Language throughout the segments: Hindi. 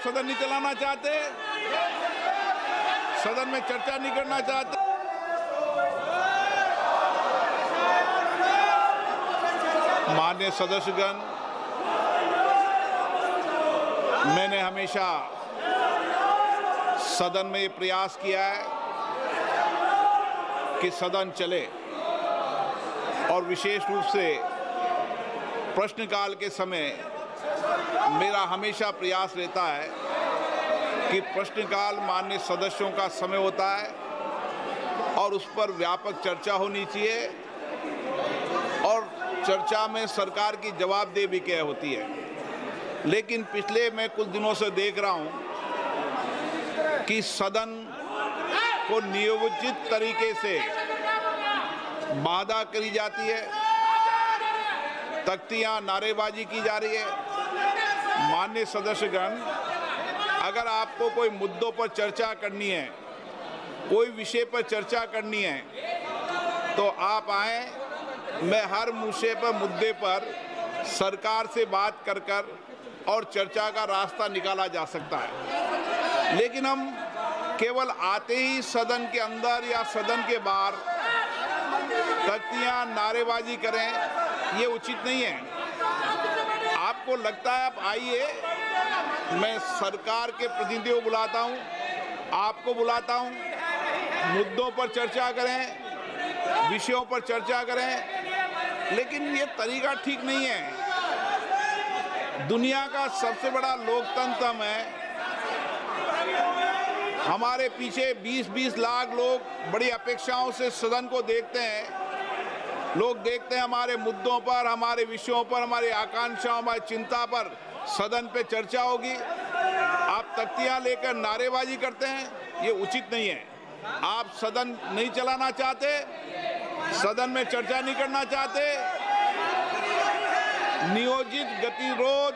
आप सदन नहीं चलाना चाहते, सदन में चर्चा नहीं करना चाहते। माननीय सदस्यगण, मैंने हमेशा सदन में ये प्रयास किया है कि सदन चले और विशेष रूप से प्रश्नकाल के समय मेरा हमेशा प्रयास रहता है कि प्रश्नकाल माननीय सदस्यों का समय होता है और उस पर व्यापक चर्चा होनी चाहिए और चर्चा में सरकार की जवाबदेही भी क्या होती है। लेकिन पिछले मैं कुछ दिनों से देख रहा हूं कि सदन को नियोजित तरीके से बाधा करी जाती है, तख्तियां नारेबाजी की जा रही है। माननीय सदस्यगण, अगर आपको कोई मुद्दों पर चर्चा करनी है, कोई विषय पर चर्चा करनी है, तो आप आए। मैं हर मुद्दे पर सरकार से बात कर और चर्चा का रास्ता निकाला जा सकता है। लेकिन हम केवल आते ही सदन के अंदर या सदन के बाहर तख्तियां नारेबाजी करें, ये उचित नहीं है। आपको लगता है आप आइए, मैं सरकार के प्रतिनिधियों को बुलाता हूं, आपको बुलाता हूं, मुद्दों पर चर्चा करें, विषयों पर चर्चा करें, लेकिन ये तरीका ठीक नहीं है। दुनिया का सबसे बड़ा लोकतंत्र हम है। हमारे पीछे 20-20 लाख लोग बड़ी अपेक्षाओं से सदन को देखते हैं। लोग देखते हैं हमारे मुद्दों पर, हमारे विषयों पर, हमारी आकांक्षाओं, हमारी चिंता पर सदन पे चर्चा होगी। आप तख्तियां लेकर नारेबाजी करते हैं, ये उचित नहीं है। आप सदन नहीं चलाना चाहते, सदन में चर्चा नहीं करना चाहते, नियोजित गतिरोध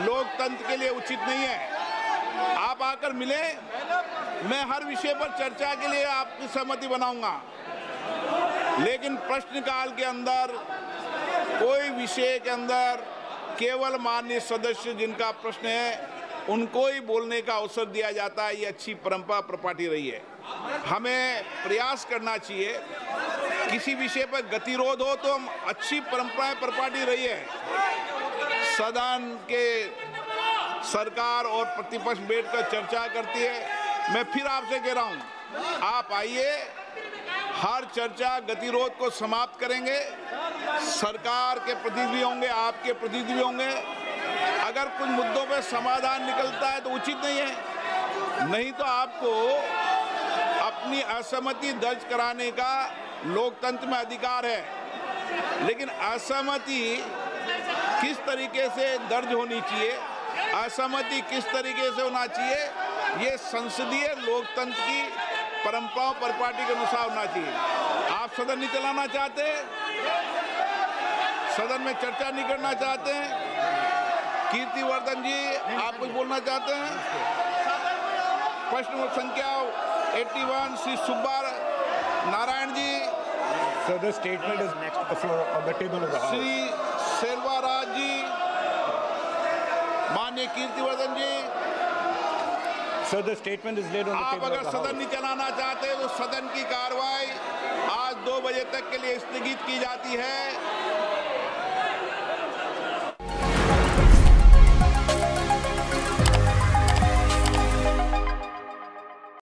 लोकतंत्र के लिए उचित नहीं है। आप आकर मिले, मैं हर विषय पर चर्चा के लिए आपकी सहमति बनाऊंगा, लेकिन प्रश्नकाल के अंदर कोई विषय के अंदर केवल माननीय सदस्य जिनका प्रश्न है उनको ही बोलने का अवसर दिया जाता है। ये अच्छी परंपरा प्रपाटी रही है। हमें प्रयास करना चाहिए, किसी विषय पर गतिरोध हो तो हम अच्छी परंपराएं प्रपाटी रही है। सदन के सरकार और प्रतिपक्ष बैठकर चर्चा करती है। मैं फिर आपसे कह रहा हूं, आप आइए, हर चर्चा गतिरोध को समाप्त करेंगे। सरकार के प्रतिनिधि होंगे, आपके प्रतिनिधि होंगे। अगर कुछ मुद्दों पे समाधान निकलता है तो उचित नहीं है, नहीं तो आपको अपनी असहमति दर्ज कराने का लोकतंत्र में अधिकार है। लेकिन असहमति किस तरीके से दर्ज होनी चाहिए, असहमति किस तरीके से होना चाहिए, ये संसदीय लोकतंत्र की परंपराओं परिपाटी के अनुसार होना चाहिए। आप सदन नहीं चलाना चाहते, सदन में चर्चा नहीं करना चाहते हैं। कीर्तिवर्धन जी, आप कुछ बोलना चाहते हैं? प्रश्न संख्या 81 Shri Subba Narayan ji. Sir, the statement is next to the floor on the table of the House. Shri Selvaraj जी, माननीय कीर्तिवर्धन जी। Sir, the statement is laid on the आप table अगर of the सदन House. नहीं चलाना चाहते तो सदन की कार्रवाई आज 2 बजे तक के लिए स्थगित की जाती है।